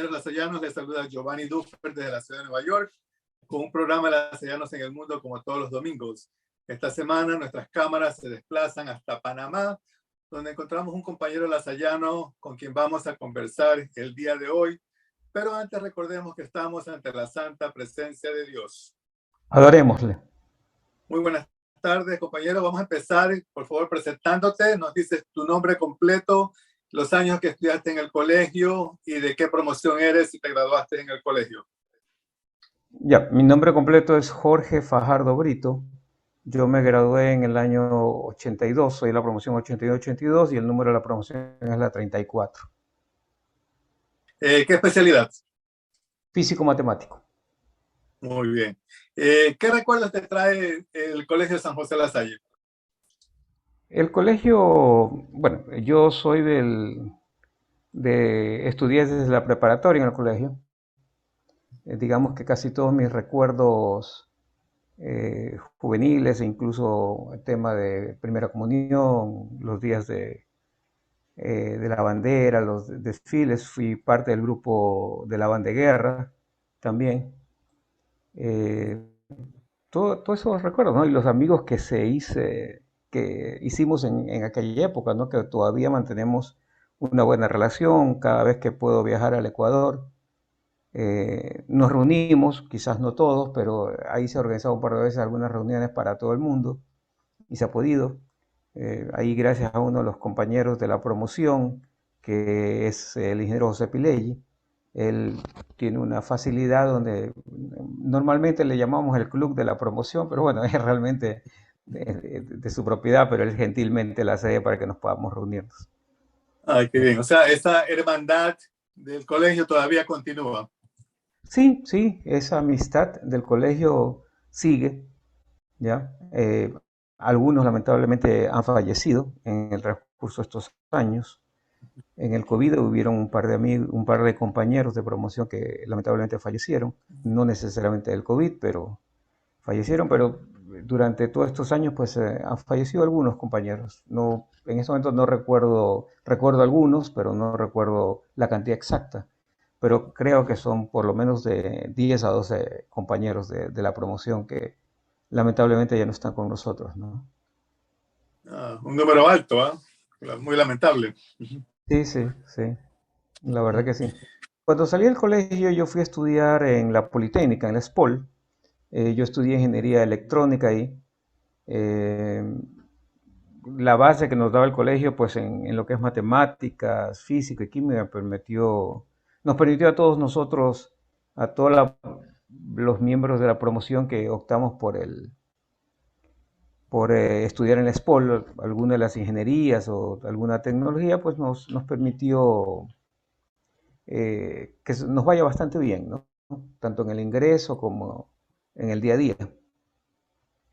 compañeros lasallanos, les saluda Giovanni Duffer desde la ciudad de Nueva York con un programa de Lasallanos en el Mundo como todos los domingos. Esta semana nuestras cámaras se desplazan hasta Panamá, donde encontramos un compañero lasallano con quien vamos a conversar el día de hoy. Pero antes recordemos que estamos ante la santa presencia de Dios. Adorémosle. Muy buenas tardes, compañero. Vamos a empezar, por favor, presentándote. Nos dices tu nombre completo, los años que estudiaste en el colegio y de qué promoción eres si te graduaste en el colegio. Ya, mi nombre completo es Jorge Fajardo Brito. Yo me gradué en el año 82, soy la promoción 82-82 y el número de la promoción es la 34. ¿Qué especialidad? Físico-matemático. Muy bien. ¿Qué recuerdos te trae el Colegio San José La Salle? El colegio, bueno, yo soy estudié desde la preparatoria en el colegio. Digamos que casi todos mis recuerdos juveniles e incluso el tema de primera comunión, los días de la bandera, los desfiles, fui parte del grupo de la banda de guerra también. Todos esos recuerdos, ¿no? Y los amigos que hicimos en aquella época, ¿no? Que todavía mantenemos una buena relación. Cada vez que puedo viajar al Ecuador, nos reunimos, quizás no todos, pero ahí se ha organizado un par de veces algunas reuniones para todo el mundo y se ha podido. Ahí gracias a uno de los compañeros de la promoción, que es el ingeniero José Pileggi. Él tiene una facilidad donde normalmente le llamamos el club de la promoción, pero bueno, es realmente de su propiedad, pero él gentilmente la cede para que nos podamos reunirnos. Ay, qué bien. O sea, esa hermandad del colegio todavía continúa. Sí, sí, esa amistad del colegio sigue, ¿ya? Algunos lamentablemente han fallecido en el transcurso de estos años. En el COVID hubieron un par de compañeros de promoción que lamentablemente fallecieron, no necesariamente del COVID, pero fallecieron, pero durante todos estos años pues han fallecido algunos compañeros. No, en este momento no recuerdo algunos, pero no recuerdo la cantidad exacta. Pero creo que son por lo menos de 10 a 12 compañeros de la promoción que lamentablemente ya no están con nosotros, ¿no? Un número alto, ¿ah? Muy lamentable. Sí, sí, sí, la verdad que sí. Cuando salí del colegio yo fui a estudiar en la Politécnica, en la SPOL. Yo estudié ingeniería electrónica ahí. Eh, la base que nos daba el colegio, pues en lo que es matemáticas, física y química, nos permitió a todos nosotros, a todos los miembros de la promoción que optamos por estudiar en la SPOL, alguna de las ingenierías o alguna tecnología, pues nos permitió que nos vaya bastante bien, ¿no? Tanto en el ingreso como en el día a día.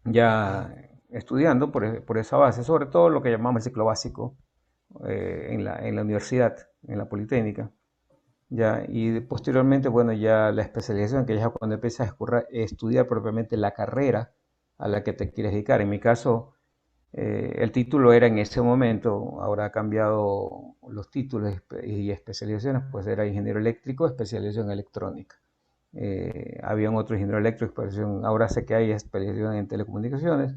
Ya estudiando por esa base, sobre todo lo que llamamos el ciclo básico en la universidad, en la Politécnica. Ya, y posteriormente, bueno, ya la especialización, que ya cuando empiezas a estudiar propiamente la carrera a la que te quieres dedicar. En mi caso, el título era en ese momento, ahora ha cambiado los títulos y especializaciones, pues era ingeniero eléctrico, especialización en electrónica. Había un otro ingeniero eléctrico, ahora sé que hay especialización en telecomunicaciones,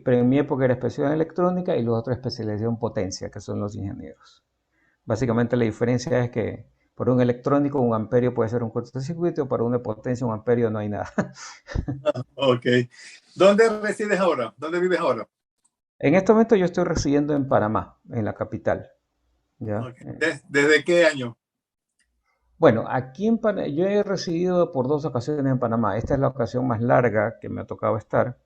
pero en mi época era especialización en electrónica y los otros especialización en potencia, que son los ingenieros. Básicamente la diferencia es que por un electrónico un amperio puede ser un cortocircuito, para una potencia un amperio no hay nada. Ok. ¿Dónde resides ahora? ¿Dónde vives ahora? En este momento yo estoy residiendo en Panamá, en la capital. ¿Ya? Okay. ¿Desde qué año? Bueno, aquí en Panamá, yo he residido por 2 ocasiones en Panamá. Esta es la ocasión más larga que me ha tocado estar.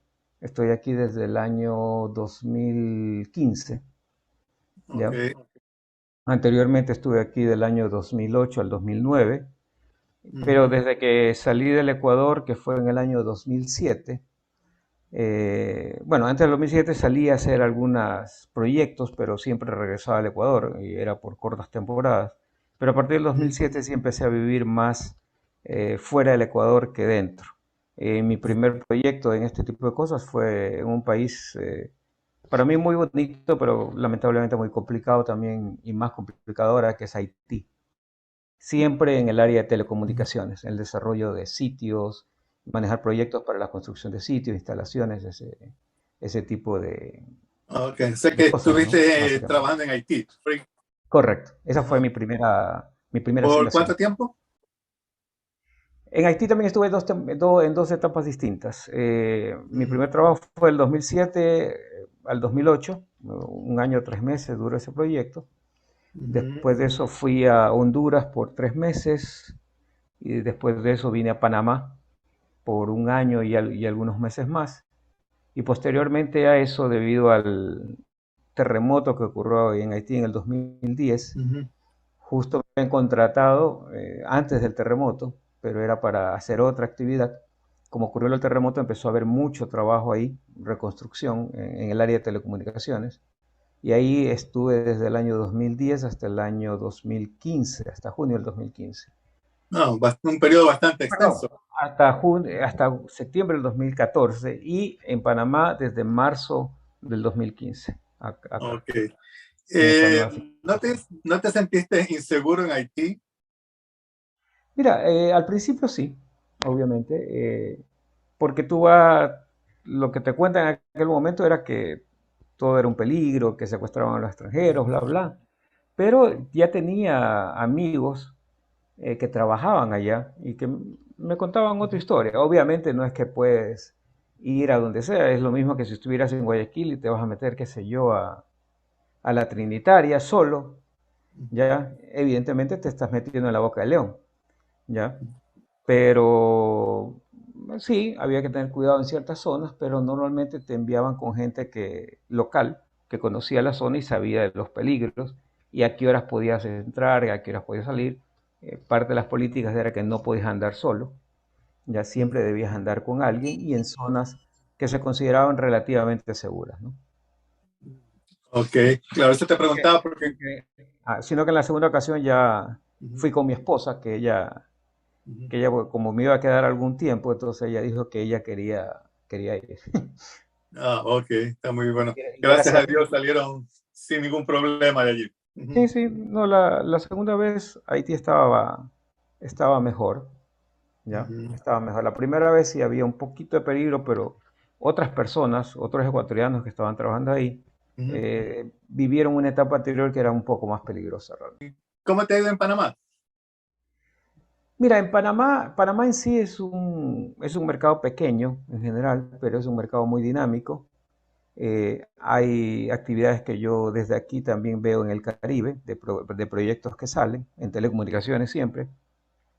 Estoy aquí desde el año 2015, ¿ya? Okay. Anteriormente estuve aquí del año 2008 al 2009, pero Uh-huh. desde que salí del Ecuador, que fue en el año 2007, bueno, antes del 2007 salí a hacer algunos proyectos, pero siempre regresaba al Ecuador y era por cortas temporadas. Pero a partir del 2007 sí empecé a vivir más fuera del Ecuador que dentro. Mi primer proyecto en este tipo de cosas fue en un país para mí muy bonito, pero lamentablemente muy complicado también y más complicado ahora que es Haití. siempre en el área de telecomunicaciones, el desarrollo de sitios, manejar proyectos para la construcción de sitios, instalaciones, ese tipo Ok, sé de que cosas, ¿no? estuviste Básicamente. trabajando en Haití. Correcto. Esa fue Ajá. mi primera ¿Por asignación. cuánto tiempo? En Haití también estuve en dos etapas distintas. Mi Ujú, primer trabajo fue del 2007 al 2008, un año, 3 meses duró ese proyecto. ujú. Después de eso fui a Honduras por 3 meses y después de eso vine a Panamá por un año y algunos meses más. Y posteriormente a eso, debido al terremoto que ocurrió en Haití en el 2010, Ujú. justo me habían contratado antes del terremoto, pero era para hacer otra actividad. Como ocurrió el terremoto, empezó a haber mucho trabajo ahí, reconstrucción en el área de telecomunicaciones. Y ahí estuve desde el año 2010 hasta el año 2015, hasta junio del 2015. No, un periodo bastante Perdón, extenso. hasta septiembre del 2014 y en Panamá desde marzo del 2015, acá, Ok. en esta Eh, nueva ¿No te, situación. no te sentiste inseguro en Haití? Mira, al principio sí, obviamente, porque lo que te cuentan en aquel momento era que todo era un peligro, que secuestraban a los extranjeros, bla, bla. Pero ya tenía amigos que trabajaban allá y que me contaban otra historia. Obviamente no es que puedes ir a donde sea, es lo mismo que si estuvieras en Guayaquil y te vas a meter, qué sé yo, a la Trinitaria solo, ya, evidentemente te estás metiendo en la boca del león, ya. Pero sí, había que tener cuidado en ciertas zonas, pero normalmente te enviaban con gente local, que conocía la zona y sabía de los peligros y a qué horas podías entrar, a qué horas podías salir. Parte de las políticas era que no podías andar solo, ya siempre debías andar con alguien y en zonas que se consideraban relativamente seguras, ¿no? Ok, claro, eso te preguntaba porque... Sino que en la segunda ocasión ya Ujú, fui con mi esposa, ujú. que ella, como me iba a quedar algún tiempo, entonces ella dijo que ella quería ir. Ah, ok, está muy bueno. Y Gracias a gracias. Dios salieron sin ningún problema de allí. Sí, Ujú, sí, no, la segunda vez Haití estaba mejor, ¿ya? ujú, Estaba mejor. La primera vez sí había un poquito de peligro, pero otras personas, otros ecuatorianos que estaban trabajando ahí, ujú. vivieron una etapa anterior que era un poco más peligrosa realmente. ¿Cómo te ha ido en Panamá? Mira, en Panamá en sí es un mercado pequeño en general, pero es un mercado muy dinámico. Hay actividades que yo desde aquí también veo en el Caribe, de proyectos que salen, en telecomunicaciones siempre,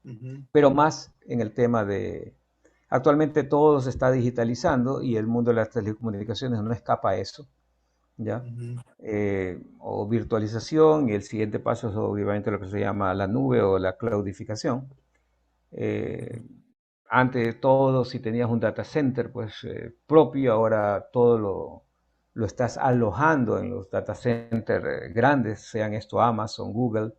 Ujú, pero más en el tema de... Actualmente todo se está digitalizando y el mundo de las telecomunicaciones no escapa a eso, ¿ya? ujú. O virtualización y el siguiente paso es obviamente lo que se llama la nube o la cloudificación. Eh, Antes todo, si tenías un data center pues propio, ahora todo lo estás alojando en los data centers grandes, sean esto Amazon, Google.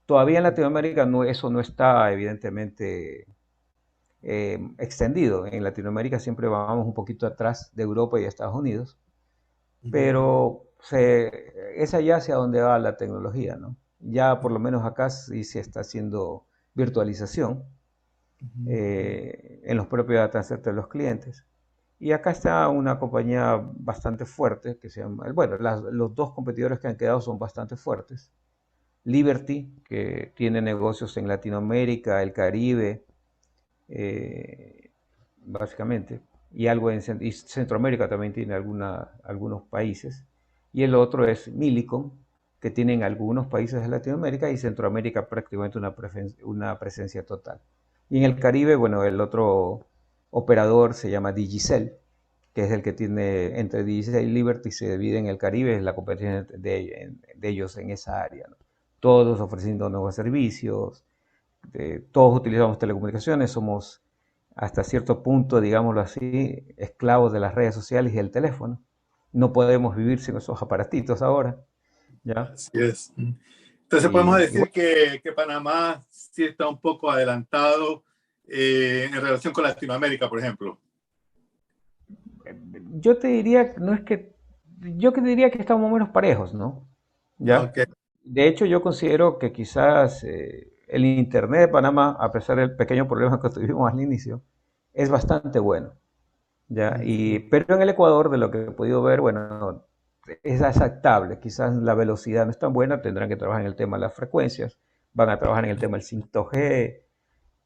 Todavía en Latinoamérica eso no está evidentemente extendido. En Latinoamérica siempre vamos un poquito atrás de Europa y de Estados Unidos, Ujú, pero es allá hacia donde va la tecnología, ¿no? Ya por lo menos acá sí se está haciendo virtualización ujú. en los propios data centers de los clientes. Y acá está una compañía bastante fuerte que se llama, bueno, los dos competidores que han quedado son bastante fuertes. Liberty, que tiene negocios en Latinoamérica, el Caribe, eh, básicamente, y algo y Centroamérica también tiene algunos países. Y el otro es Millicom, que tiene en algunos países de Latinoamérica y Centroamérica prácticamente una presencia total. Y en el Caribe, bueno, el otro operador se llama Digicel, que es el que tiene entre Digicel y Liberty, se divide en el Caribe, es la competencia de ellos en esa área, ¿no? Todos ofreciendo nuevos servicios, todos utilizamos telecomunicaciones, somos hasta cierto punto, digámoslo así, esclavos de las redes sociales y del teléfono. No podemos vivir sin esos aparatitos ahora, ¿ya? Así es. Entonces podemos Y decir bueno, que Panamá sí está un poco adelantado en relación con Latinoamérica, por ejemplo. yo te diría, no es que, yo que diría que estamos más o menos parejos, ¿no? ¿Ya? Ok. De hecho, yo considero que quizás el Internet de Panamá, a pesar del pequeño problema que tuvimos al inicio, es bastante bueno. ¿Ya? Pero en el Ecuador, de lo que he podido ver, bueno, es aceptable. Quizás la velocidad no es tan buena, tendrán que trabajar en el tema de las frecuencias, van a trabajar en el tema del 5G,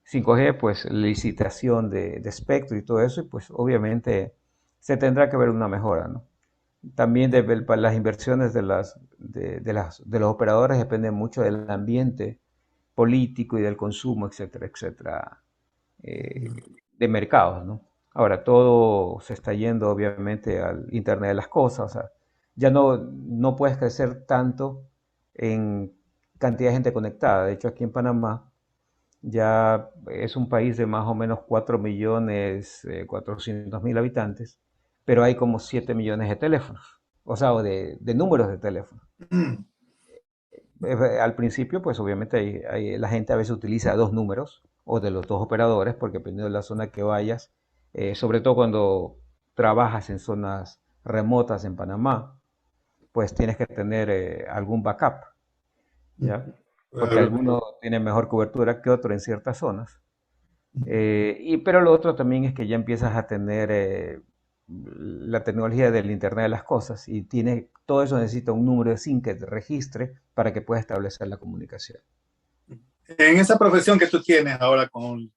5G pues licitación de espectro y todo eso, y pues obviamente se tendrá que ver una mejora, ¿no? También las inversiones de los operadores dependen mucho del ambiente político y del consumo, etcétera, etcétera, eh, de mercados, ¿no? Ahora, todo se está yendo obviamente al Internet de las cosas, o sea, ya no puedes crecer tanto en cantidad de gente conectada. De hecho, aquí en Panamá ya es un país de más o menos 4 millones 400 mil habitantes, pero hay como 7 millones de teléfonos, o sea, de números de teléfono. Al principio, pues obviamente la gente a veces utiliza dos números o de los dos operadores, porque dependiendo de la zona que vayas, sobre todo cuando trabajas en zonas remotas en Panamá, pues tienes que tener algún backup, ¿ya? Porque Claro. algunos tienen mejor cobertura que otro en ciertas zonas. Pero lo otro también es que ya empiezas a tener la tecnología del Internet de las cosas y todo eso necesita un número de SIM que te registre para que puedas establecer la comunicación. En esa profesión que tú tienes ahora con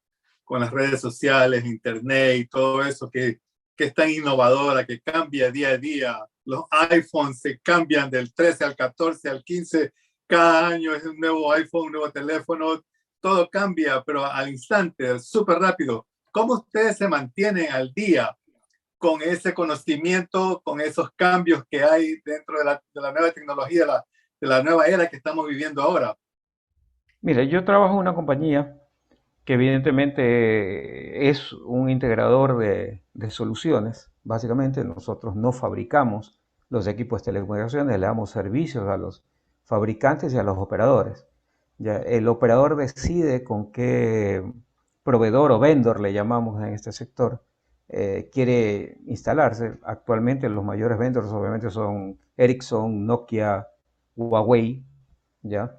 las redes sociales, internet y todo eso que es tan innovadora, que cambia día a día, los iPhones se cambian del 13 al 14 al 15, cada año es un nuevo iPhone, un nuevo teléfono, todo cambia, pero al instante, súper rápido. ¿Cómo ustedes se mantienen al día con ese conocimiento, con esos cambios que hay dentro de la nueva tecnología, de la nueva era que estamos viviendo ahora? Mira, yo trabajo en una compañía que evidentemente es un integrador de soluciones. Básicamente nosotros no fabricamos los equipos de telecomunicaciones, le damos servicios a los fabricantes y a los operadores. Ya, el operador decide con qué proveedor o vendor le llamamos en este sector quiere instalarse. Actualmente los mayores vendors obviamente son Ericsson, Nokia, Huawei, ¿ya?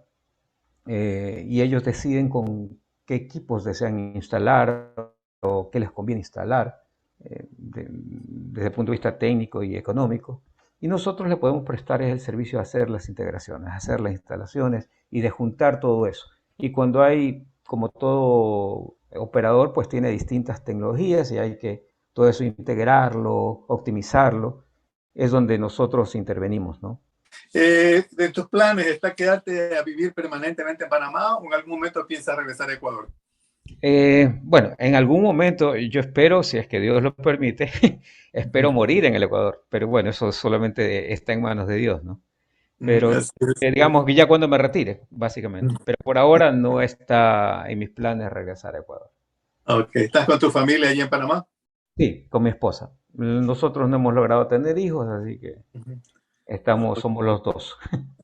Y ellos deciden con qué equipos desean instalar o qué les conviene instalar desde el punto de vista técnico y económico. Y nosotros le podemos prestar el servicio de hacer las integraciones, hacer las instalaciones y de juntar todo eso. Y cuando hay, como todo operador, pues tiene distintas tecnologías y hay que todo eso integrarlo, optimizarlo, es donde nosotros intervenimos, ¿no? ¿De tus planes está quedarte a vivir permanentemente en Panamá o en algún momento piensas regresar a Ecuador? Bueno, en algún momento yo espero, si es que Dios lo permite, espero morir en el Ecuador, pero bueno, eso solamente está en manos de Dios, ¿no? Pero Así es. digamos que ya cuando me retire, básicamente. Pero por ahora no está en mis planes regresar a Ecuador. Ok, ¿estás con tu familia allí en Panamá? Sí, con mi esposa. Nosotros no hemos logrado tener hijos, así que somos los dos.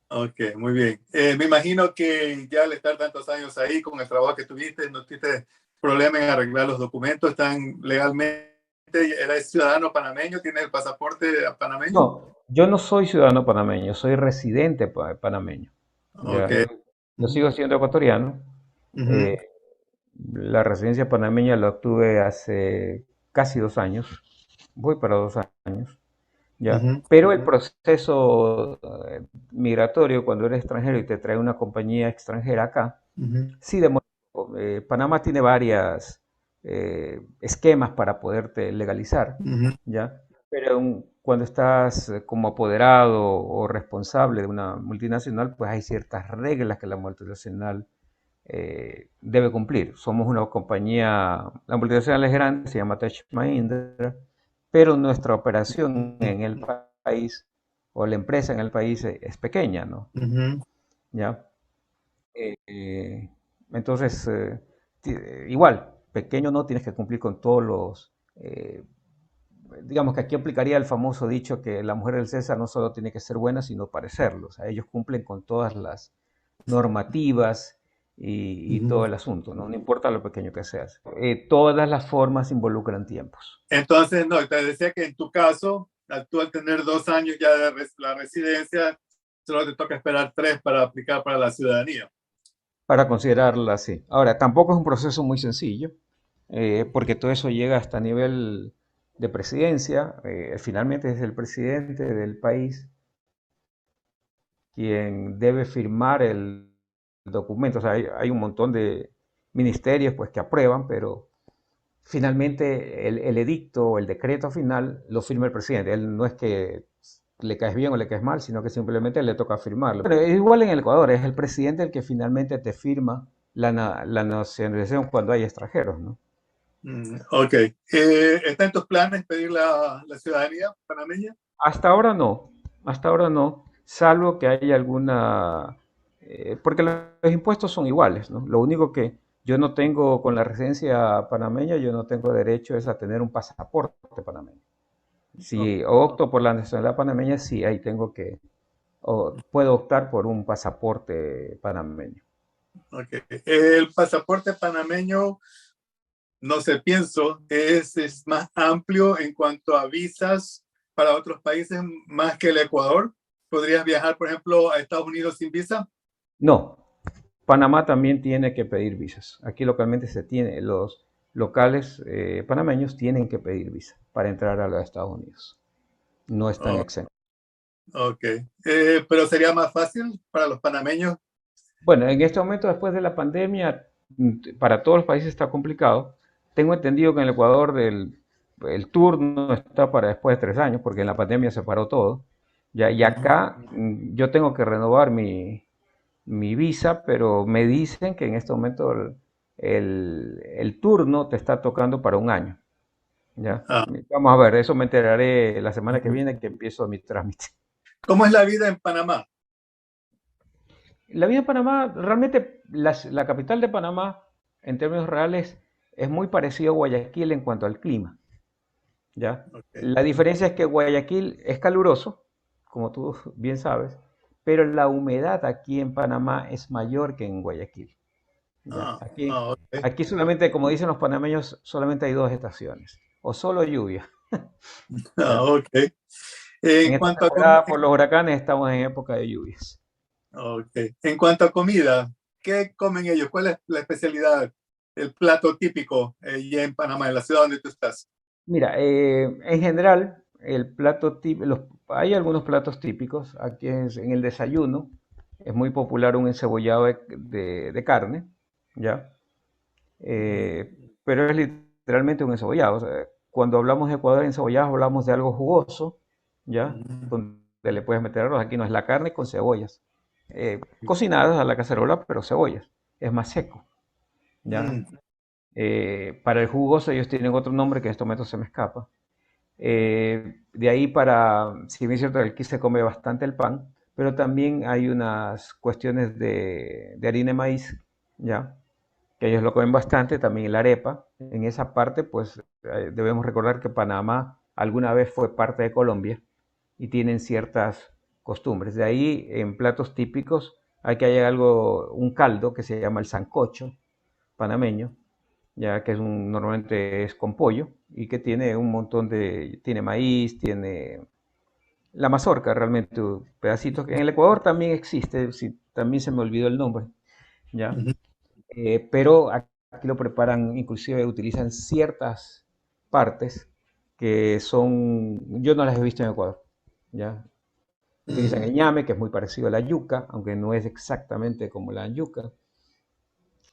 Ok, muy bien. Me imagino que ya al estar tantos años ahí con el trabajo que tuviste, no tuviste problema en arreglar los documentos, están legalmente, eres ciudadano panameño, tienes el pasaporte panameño. No, yo no soy ciudadano panameño, soy residente panameño. Ok. Ya, yo sigo siendo ecuatoriano. Ujú, eh, La residencia panameña la obtuve hace casi 2 años, voy para 2 años, ¿ya? ujú, Pero el proceso migratorio, cuando eres extranjero y te trae una compañía extranjera acá, ujú, sí demora un poco. Panamá tiene varias esquemas para poderte legalizar, ujú. ¿ya? Pero cuando estás como apoderado o responsable de una multinacional, pues hay ciertas reglas que la multinacional debe cumplir. Somos una compañía, la multinacional es grande, se llama Tech Mahindra, pero nuestra operación en el país o la empresa en el país es pequeña, ¿no? Ujú. ¿Ya? Eh, entonces, igual, pequeño no tienes que cumplir con todos digamos que aquí aplicaría el famoso dicho que la mujer del César no solo tiene que ser buena, sino parecerlo. O sea, ellos cumplen con todas las normativas y todo Ujú. el asunto, ¿no? No importa lo pequeño que seas. Todas las formas involucran tiempos. Entonces, no, te decía que en tu caso, tú al tener 2 años ya de la residencia, solo te toca esperar 3 para aplicar para la ciudadanía. para considerarla así. Ahora, tampoco es un proceso muy sencillo, porque todo eso llega hasta nivel de presidencia. Finalmente es el presidente del país quien debe firmar el documento. O sea, hay un montón de ministerios pues, que aprueban, pero finalmente el edicto o el decreto final lo firma el presidente. Él no es que le caes bien o le caes mal, sino que simplemente le toca firmarlo. Pero es igual en el Ecuador, es el presidente el que finalmente te firma la nacionalización cuando hay extranjeros, ¿no? Ok. ¿Está en tus planes pedir la ciudadanía panameña? Hasta ahora no, salvo que haya alguna, porque los impuestos son iguales, ¿no? Lo único que yo no tengo con la residencia panameña, yo no tengo derecho es a tener un pasaporte panameño. Oh, Si opto por la nacionalidad panameña, sí, ahí tengo que, o puedo optar por un pasaporte panameño. ok. El pasaporte panameño, no sé, pienso, es más amplio en cuanto a visas para otros países más que el Ecuador. ¿Podrías viajar, por ejemplo, a Estados Unidos sin visa? No, Panamá también tiene que pedir visas. Aquí localmente se tiene, los locales panameños tienen que pedir visa para entrar a los Estados Unidos. No están Oh, exentos. ok. Pero sería más fácil para los panameños. Bueno, en este momento, después de la pandemia, para todos los países está complicado. Tengo entendido que en el Ecuador el turno está para después de 3 años, porque en la pandemia se paró todo. Ya, y acá yo tengo que renovar mi visa, pero me dicen que en este momento el turno te está tocando para un año. ¿Ya? Ah, Vamos a ver, eso me enteraré la semana que viene que empiezo mi trámite. ¿cómo es la vida en Panamá? La vida en Panamá, realmente la capital de Panamá, en términos reales, es muy parecido a Guayaquil en cuanto al clima, ¿ya? Okay. La diferencia es que Guayaquil es caluroso, como tú bien sabes, pero la humedad aquí en Panamá es mayor que en Guayaquil, ¿ya? Ok. Aquí solamente, como dicen los panameños, solamente hay dos estaciones, o solo lluvia, ¿ya? Ok. En En esta cuanto a, temporada por los huracanes estamos en época de lluvias. okay. En cuanto a comida, ¿qué comen ellos? ¿Cuál es la especialidad, el plato típico ya en Panamá, en la ciudad donde tú estás? Mira, en general, el plato típico, hay algunos platos típicos. Aquí en el desayuno es muy popular un encebollado de carne, ¿ya? Pero es literalmente un encebollado. O sea, cuando hablamos de Ecuador encebollados hablamos de algo jugoso, ¿ya? Donde le puedes meter arroz. Aquí no es la carne con cebollas, cocinadas a la cacerola, pero cebollas. Es más seco, ¿ya? Mm, Para el jugoso ellos tienen otro nombre que en este momento se me escapa. De ahí si bien es cierto que aquí se come bastante el pan, pero también hay unas cuestiones de harina de maíz, ¿ya? Que ellos lo comen bastante, también la arepa. En esa parte, pues debemos recordar que Panamá alguna vez fue parte de Colombia y tienen ciertas costumbres. De ahí, en platos típicos, hay que hay algo, un caldo que se llama el sancocho panameño, ya que normalmente es con pollo y que tiene un montón tiene maíz, tiene la mazorca realmente, pedacitos que en el Ecuador también existe, sí, también se me olvidó el nombre, ya. ujú. Pero aquí lo preparan, inclusive utilizan ciertas partes que yo no las he visto en Ecuador, ya. Utilizan Mm. el ñame, que es muy parecido a la yuca, aunque no es exactamente como la yuca,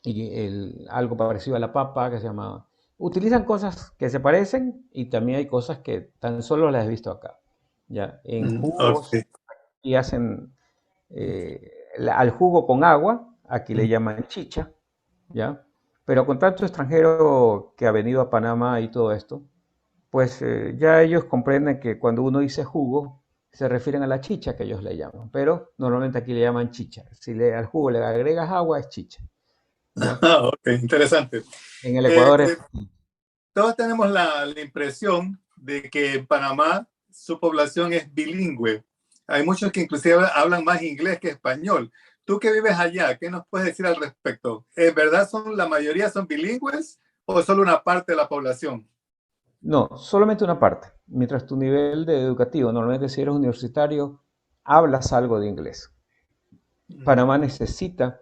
y algo parecido a la papa que se llama... Utilizan cosas que se parecen y también hay cosas que tan solo las he visto acá. ¿Ya? En jugos Ok. y hacen al jugo con agua, aquí le llaman chicha, ¿ya? Pero con tanto extranjero que ha venido a Panamá y todo esto, pues ya ellos comprenden que cuando uno dice jugo, se refieren a la chicha que ellos le llaman, pero normalmente aquí le llaman chicha. Si al jugo le agregas agua, es chicha, ¿ya? Ok, interesante. En el Eh, Ecuador es... eh, Todos tenemos la impresión de que en Panamá su población es bilingüe. Hay muchos que inclusive hablan más inglés que español. Tú que vives allá, ¿qué nos puedes decir al respecto? ¿En verdad la mayoría son bilingües o solo una parte de la población? No, solamente una parte. Mientras tu nivel de educativo, normalmente si eres universitario, hablas algo de inglés. Mm, Panamá necesita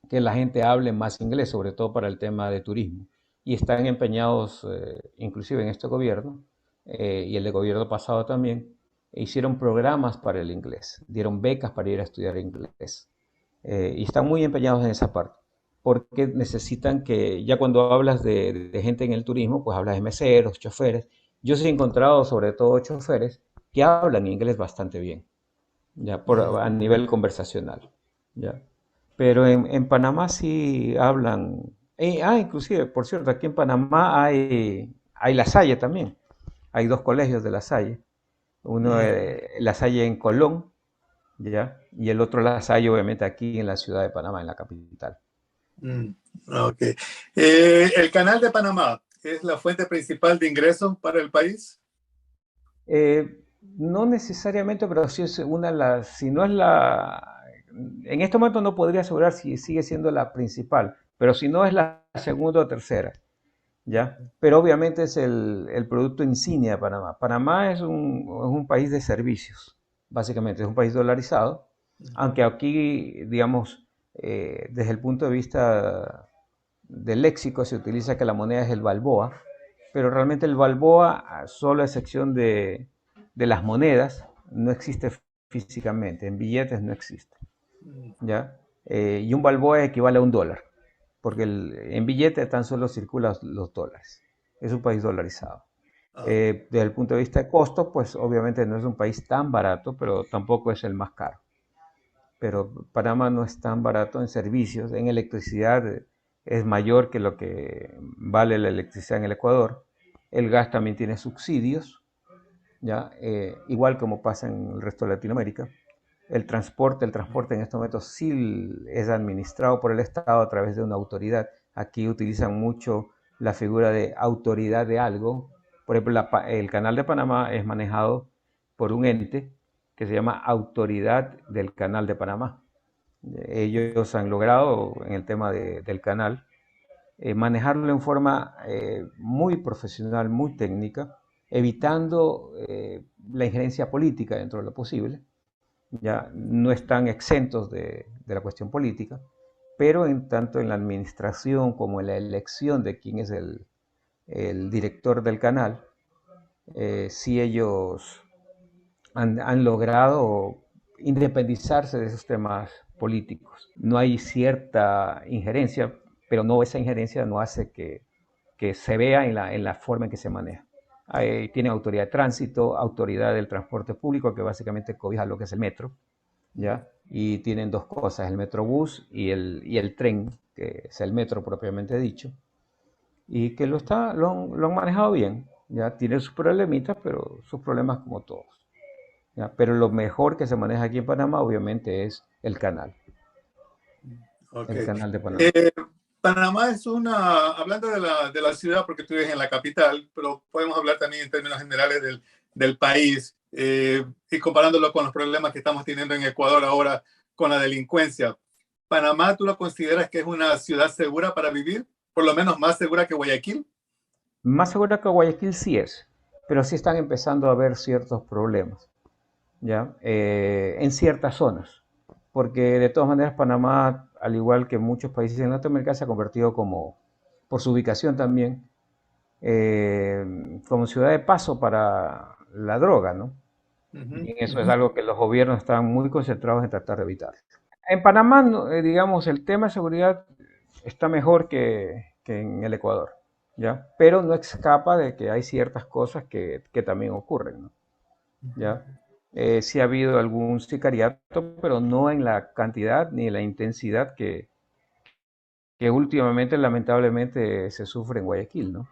que la gente hable más inglés, sobre todo para el tema de turismo. Y están empeñados, inclusive en este gobierno, y el de gobierno pasado también, hicieron programas para el inglés, dieron becas para ir a estudiar inglés. Y están muy empeñados en esa parte, porque necesitan que, ya cuando hablas de gente en el turismo, pues hablas de meseros, choferes. Yo sí he encontrado sobre todo choferes que hablan inglés bastante bien, ya Mm. a nivel conversacional, ya. Pero en Panamá sí hablan, inclusive, por cierto, aquí en Panamá hay La Salle también, hay dos colegios de La Salle, uno Mm. La Salle en Colón, ya, y el otro La Salle obviamente aquí en la ciudad de Panamá, en la capital. Mm. Ok. El canal de Panamá es la fuente principal de ingresos para el país. No necesariamente, pero sí es una de las, si no es la, en este momento no podría asegurar si sigue siendo la principal, pero si no es la segunda o tercera, ¿ya? Pero obviamente es el producto insignia de Panamá. Panamá es un país de servicios, básicamente, es un país dolarizado, aunque aquí, digamos, desde el punto de vista del léxico se utiliza que la moneda es el balboa, pero realmente el balboa, solo a excepción de las monedas, no existe físicamente, en billetes no existe, Mm. ¿ya? Y un balboa equivale a un dólar, porque en billetes tan solo circulan los dólares. Es un país dolarizado. Ah. Desde el punto de vista de costos, pues obviamente no es un país tan barato, pero tampoco es el más caro. Pero Panamá no es tan barato en servicios, en electricidad es mayor que lo que vale la electricidad en el Ecuador. El gas también tiene subsidios, ¿ya? Igual como pasa en el resto de Latinoamérica. El transporte en estos momentos sí es administrado por el Estado a través de una autoridad. Aquí utilizan mucho la figura de autoridad de algo. Por ejemplo, el canal de Panamá es manejado por un ente que se llama Autoridad del Canal de Panamá. Ellos han logrado en el tema del canal manejarlo en forma muy profesional, muy técnica, evitando la injerencia política dentro de lo posible. Ya no están exentos de la cuestión política, pero en tanto en la administración como en la elección de quién es el director del canal, sí ellos han logrado independizarse de esos temas políticos. No hay cierta injerencia, pero no esa injerencia no hace que se vea en la forma en que se maneja. Tienen autoridad de tránsito, autoridad del transporte público, que básicamente cobija lo que es el metro, ¿ya? Y tienen dos cosas, el metrobús y el tren, que es el metro propiamente dicho, y que lo han manejado bien, ¿ya? Tiene sus problemitas, pero sus problemas como todos. ¿Ya? Pero lo mejor que se maneja aquí en Panamá, obviamente, es Ok. el canal de Panamá. Eh, Panamá es hablando de la ciudad, porque tú vives en la capital, pero podemos hablar también en términos generales del país y comparándolo con los problemas que estamos teniendo en Ecuador ahora con la delincuencia. ¿Panamá tú lo consideras que es una ciudad segura para vivir? Por lo menos más segura que Guayaquil. Más seguro que Guayaquil sí es, pero sí están empezando a haber ciertos problemas, ¿ya? En ciertas zonas, porque de todas maneras Panamá, al igual que muchos países en Latinoamérica, se ha convertido como, por su ubicación también, como ciudad de paso para la droga, ¿no? Uh -huh, Y eso uh es -huh. algo que los gobiernos están muy concentrados en tratar de evitar. En Panamá, digamos, el tema de seguridad está mejor que en el Ecuador, ¿ya? Pero no escapa de que hay ciertas cosas que también ocurren, ¿no? ¿Ya? Sí ha habido algún sicariato, pero no en la cantidad ni en la intensidad que últimamente, lamentablemente, se sufre en Guayaquil, ¿no?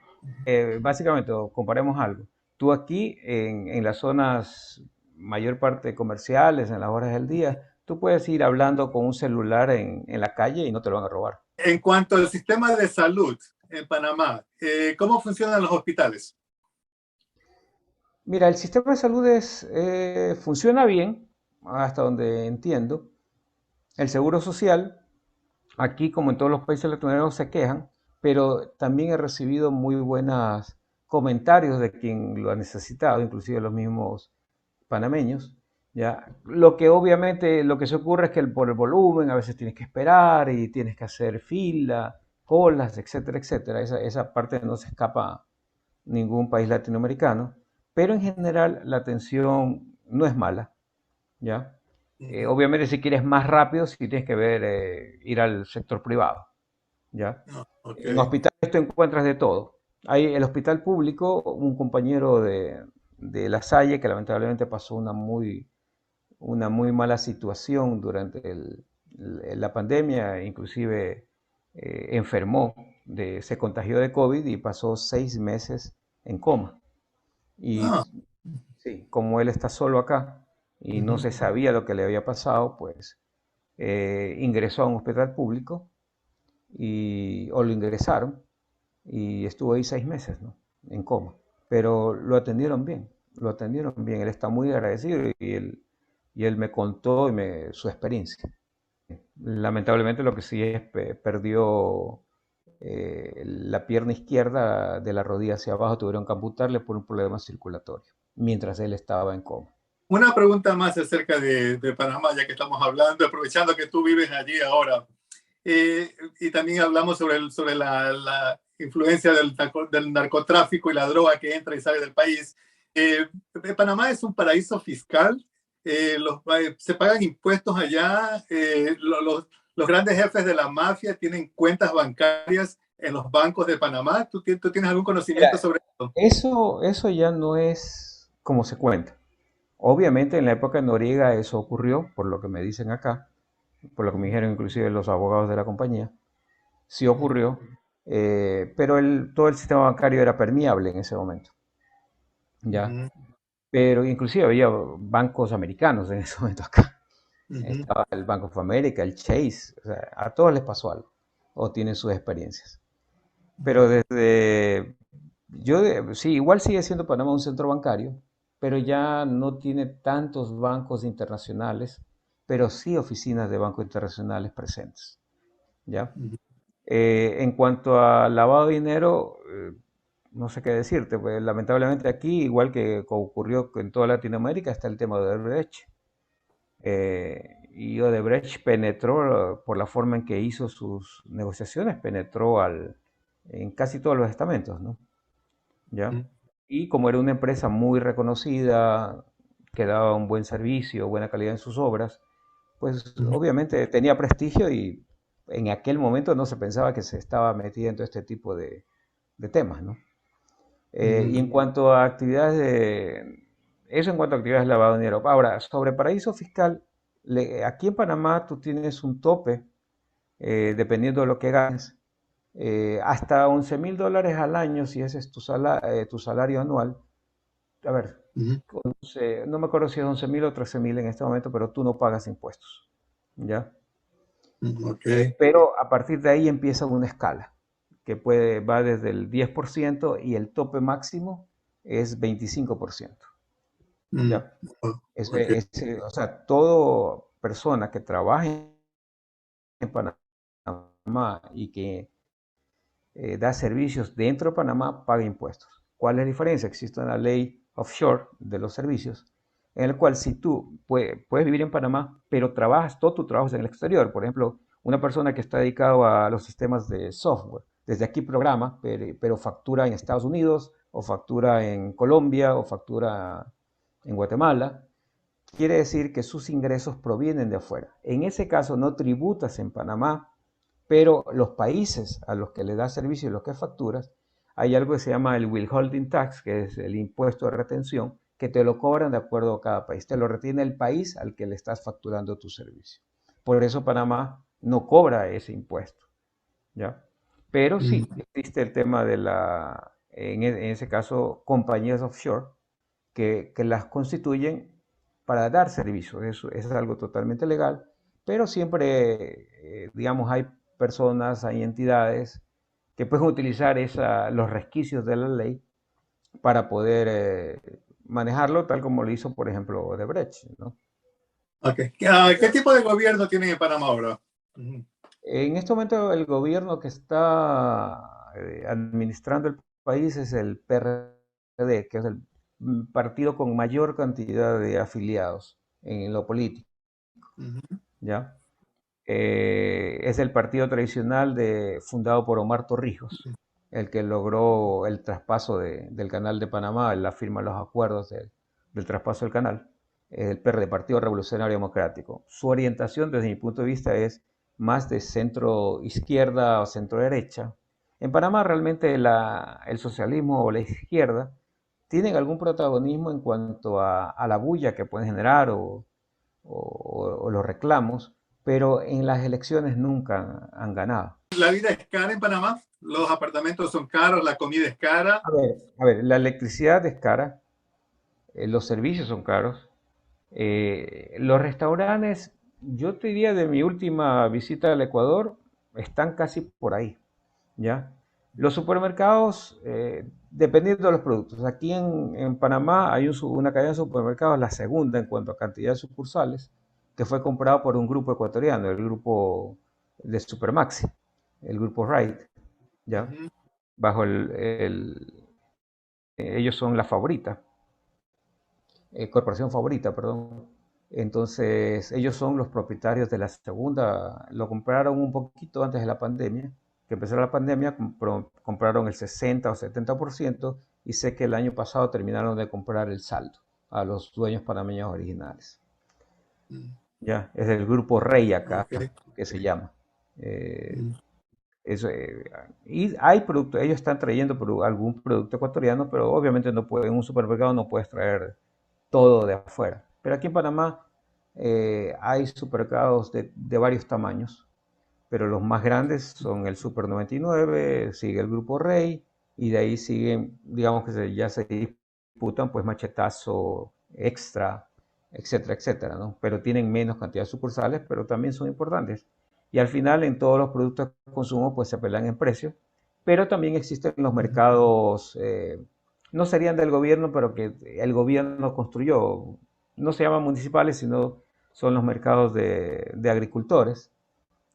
Básicamente, comparemos algo. Tú aquí, en las zonas mayor parte comerciales, en las horas del día, tú puedes ir hablando con un celular en la calle y no te lo van a robar. En cuanto al sistema de salud en Panamá, ¿cómo funcionan los hospitales? Mira, el sistema de salud funciona bien, hasta donde entiendo. El seguro social, aquí como en todos los países latinoamericanos se quejan, pero también he recibido muy buenos comentarios de quien lo ha necesitado, inclusive los mismos panameños, ¿ya? Lo que obviamente, lo que se ocurre es que por el volumen a veces tienes que esperar y tienes que hacer fila, colas, etcétera, etcétera. Esa parte no se escapa a ningún país latinoamericano, pero en general la atención no es mala, ¿ya? Ujú. Obviamente si quieres más rápido, sí tienes que ver, ir al sector privado, ¿ya? Ah, ok. En hospitales tú encuentras de todo. Hay el hospital público, un compañero de La Salle que lamentablemente pasó una muy mala situación durante la pandemia, inclusive enfermó, se contagió de COVID y pasó 6 meses en coma. Y Ah, sí, como él está solo acá y no ujú. se sabía lo que le había pasado, pues ingresó a un hospital público o lo ingresaron y estuvo ahí 6 meses, ¿no? En coma. Pero lo atendieron bien, él está muy agradecido y él me contó su experiencia. Lamentablemente lo que sí es perdió la pierna izquierda de la rodilla hacia abajo, tuvieron que amputarle por un problema circulatorio, mientras él estaba en coma. Una pregunta más acerca de Panamá, ya que estamos hablando, aprovechando que tú vives allí ahora. Y también hablamos sobre la influencia del narcotráfico y la droga que entra y sale del país. Eh, Panamá es un paraíso fiscal. Se pagan impuestos allá. Los grandes jefes de la mafia tienen cuentas bancarias en los bancos de Panamá. ¿Tú tienes algún conocimiento Mira, sobre esto? eso ya no es como se cuenta. Obviamente en la época de Noriega eso ocurrió, por lo que me dicen acá, por lo que me dijeron inclusive los abogados de la compañía, sí ocurrió, pero todo el sistema bancario era permeable en ese momento, ¿ya? Ujú, Pero inclusive había bancos americanos en ese momento acá. ujú, Estaba el Bank of America, el Chase, o sea, a todos les pasó algo, o tienen sus experiencias. Pero sí, igual sigue siendo Panamá un centro bancario, pero ya no tiene tantos bancos internacionales, pero sí oficinas de bancos internacionales presentes, ¿ya? ujú. En cuanto a lavado de dinero, no sé qué decirte, pues lamentablemente aquí, igual que ocurrió en toda Latinoamérica, está el tema de Odebrecht. Y Odebrecht penetró, por la forma en que hizo sus negociaciones, penetró en casi todos los estamentos, ¿no? ¿Ya? Y como era una empresa muy reconocida, que daba un buen servicio, buena calidad en sus obras, pues Ujú, obviamente tenía prestigio y en aquel momento no se pensaba que se estaba metiendo este tipo de temas, ¿no? Y ujú, en cuanto a eso en cuanto a actividades de lavado de dinero. Ahora, sobre paraíso fiscal, aquí en Panamá tú tienes un tope, dependiendo de lo que ganes, hasta $11,000 al año, si ese es tu salario anual. A ver, ujú, no me acuerdo si es 11,000 o 13,000 en este momento, pero tú no pagas impuestos, ¿ya? ujú. Ok. Pero a partir de ahí empieza una escala que va desde el 10% y el tope máximo es 25%, Mm, ¿ya? oh, ok. O sea, toda persona que trabaje en Panamá y que da servicios dentro de Panamá paga impuestos. ¿Cuál es la diferencia? Existe una ley offshore de los servicios en el cual si tú puedes vivir en Panamá, pero todo tu trabajo es en el exterior. Por ejemplo, una persona que está dedicada a los sistemas de software, desde aquí programa, pero factura en Estados Unidos, o factura en Colombia, o factura en Guatemala, quiere decir que sus ingresos provienen de afuera. En ese caso no tributas en Panamá, pero los países a los que le das servicio y los que facturas, hay algo que se llama el withholding tax, que es el impuesto de retención, que te lo cobran de acuerdo a cada país. Te lo retiene el país al que le estás facturando tu servicio. Por eso Panamá no cobra ese impuesto, ¿ya? Pero sí, Mm, existe el tema en ese caso, compañías offshore que las constituyen para dar servicios. Eso es algo totalmente legal, pero siempre, digamos, hay personas, hay entidades que pueden utilizar los resquicios de la ley para poder manejarlo tal como lo hizo, por ejemplo, Odebrecht, ¿no? ok. ¿Qué tipo de gobierno tienen en Panamá ahora? Ujú, En este momento el gobierno que está administrando el país es el PRD, que es el partido con mayor cantidad de afiliados en lo político, Ujú. ¿ya? Es el partido tradicional fundado por Omar Torrijos, el que logró el traspaso del Canal de Panamá, la firma de los acuerdos del traspaso del canal, el PRD, Partido Revolucionario Democrático. Su orientación, desde mi punto de vista, es más de centro izquierda o centro derecha. En Panamá realmente el socialismo o la izquierda tienen algún protagonismo en cuanto a la bulla que pueden generar o los reclamos, pero en las elecciones nunca han ganado. La vida es cara en Panamá, los apartamentos son caros, la comida es cara. A ver, la electricidad es cara, los servicios son caros, los restaurantes, yo te diría de mi última visita al Ecuador, están casi por ahí, ¿ya? Los supermercados, dependiendo de los productos. Aquí en Panamá hay una cadena de supermercados, la segunda en cuanto a cantidad de sucursales, que fue comprado por un grupo ecuatoriano, el grupo de Supermaxi, el grupo Ride, ¿ya? Ujú. Bajo ellos son la favorita, corporación favorita, perdón. Entonces, ellos son los propietarios de la segunda, lo compraron un poquito antes de la pandemia, que empezó la pandemia, compraron el 60 o 70% y sé que el año pasado terminaron de comprar el saldo a los dueños panameños originales. Mm. Ya, es el grupo Rey acá, Ok. que se llama. Eh, Mm. y hay productos, ellos están trayendo algún producto ecuatoriano, pero obviamente no puede, en un supermercado no puedes traer todo de afuera. Pero aquí en Panamá hay supermercados de varios tamaños, pero los más grandes son el Super 99, sigue el Grupo Rey, y de ahí siguen, digamos que ya se disputan, pues Machetazo, Extra, etcétera, etcétera, ¿no? Pero tienen menos cantidad de sucursales, pero también son importantes. Y al final, en todos los productos de consumo, pues se pelean en precio, pero también existen los mercados, no serían del gobierno, pero que el gobierno construyó, no se llaman municipales, sino son los mercados de agricultores,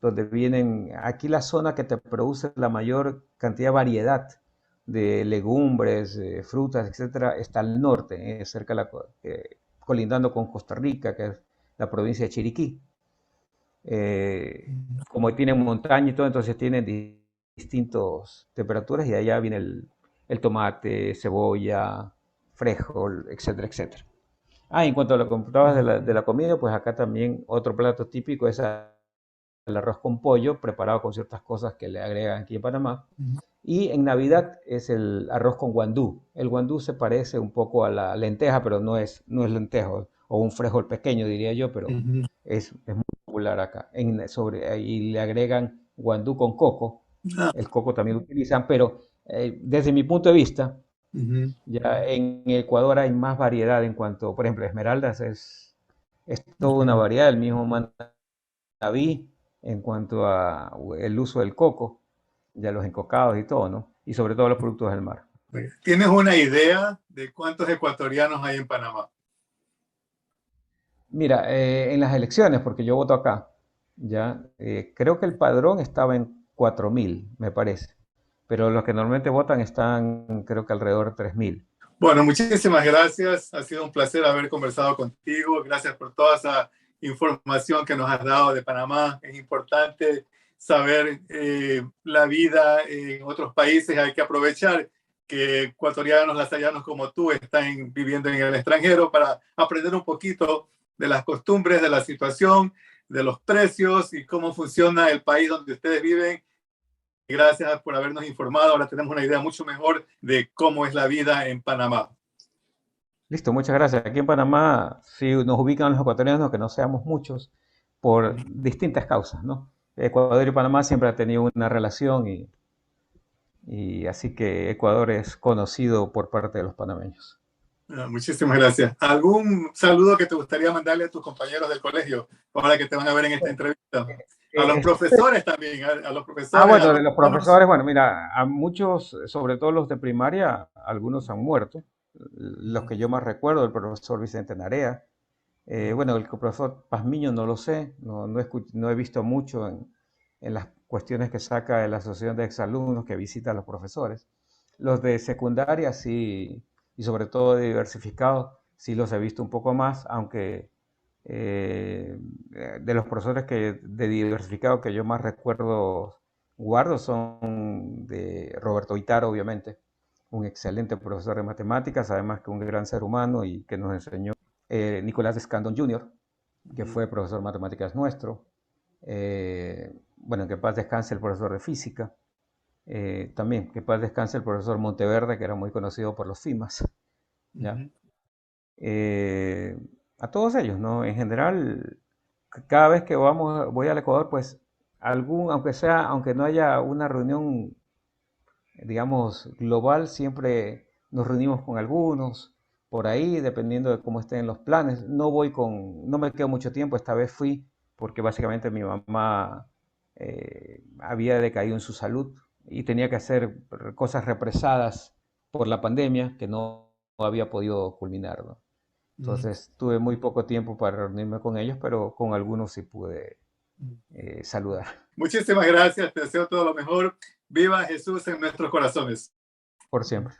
donde vienen, aquí la zona que te produce la mayor cantidad de variedad de legumbres, frutas, etcétera, está al norte, cerca de colindando con Costa Rica, que es la provincia de Chiriquí. Como tienen montaña y todo, entonces tienen distintas temperaturas y allá viene el tomate, cebolla, frijol, etcétera, etcétera. En cuanto a lo que comentabas de la comida, pues acá también otro plato típico es el arroz con pollo, preparado con ciertas cosas que le agregan aquí en Panamá. Y en Navidad es el arroz con guandú. El guandú se parece un poco a la lenteja, pero no es lentejo, o un frijol pequeño, diría yo, pero Ujú. es muy popular acá. Y le agregan guandú con coco. Ah. El coco también lo utilizan, pero desde mi punto de vista, Ujú. ya en Ecuador hay más variedad en cuanto, por ejemplo, esmeraldas es toda una Ok. variedad, el mismo Manabí en cuanto a el uso del coco, ya los encocados y todo, ¿no? Y sobre todo los productos del mar. ¿Tienes una idea de cuántos ecuatorianos hay en Panamá? Mira, en las elecciones, porque yo voto acá, ya, creo que el padrón estaba en 4.000, me parece, pero los que normalmente votan están, creo que alrededor de 3.000. Bueno, muchísimas gracias. Ha sido un placer haber conversado contigo. Gracias por toda esa información que nos has dado de Panamá. Es importante saber la vida en otros países. Hay que aprovechar que ecuatorianos, lasallanos como tú están viviendo en el extranjero para aprender un poquito de las costumbres, de la situación, de los precios y cómo funciona el país donde ustedes viven. Gracias por habernos informado. Ahora tenemos una idea mucho mejor de cómo es la vida en Panamá. Listo, muchas gracias. Aquí en Panamá, sí nos ubican los ecuatorianos, que no seamos muchos, por distintas causas, ¿no? Ecuador y Panamá siempre han tenido una relación y así que Ecuador es conocido por parte de los panameños. Muchísimas gracias. ¿Algún saludo que te gustaría mandarle a tus compañeros del colegio ahora que te van a ver en esta entrevista? A los Este, profesores también, a los profesores, a bueno, los de los alumnos. profesores, bueno, mira, a muchos, sobre todo los de primaria, algunos han muerto. Los que yo más recuerdo, el profesor Vicente Narea. Bueno, el profesor Pazmiño no lo sé, no he visto mucho en las cuestiones que saca de la Asociación de Exalumnos que visita a los profesores. Los de secundaria sí, y sobre todo de diversificados, sí los he visto un poco más, aunque De los profesores de diversificado que yo más recuerdo guardo son de Roberto Itaro, obviamente, un excelente profesor de matemáticas, además que un gran ser humano y que nos enseñó. Nicolás Escandón Jr., que fue profesor de matemáticas nuestro. Bueno, que paz descanse el profesor de física. También, que paz descanse el profesor Monteverde, que era muy conocido por los FIMAS. ¿Ya? Eh, a todos ellos, ¿no? En general, cada vez que voy al Ecuador, pues aunque no haya una reunión, digamos, global, siempre nos reunimos con algunos por ahí, dependiendo de cómo estén los planes. No me quedo mucho tiempo, esta vez fui porque básicamente mi mamá había decaído en su salud y tenía que hacer cosas represadas por la pandemia que no había podido culminar, ¿no? Entonces tuve muy poco tiempo para reunirme con ellos, pero con algunos sí pude saludar. Muchísimas gracias, te deseo todo lo mejor. Viva Jesús en nuestros corazones. Por siempre.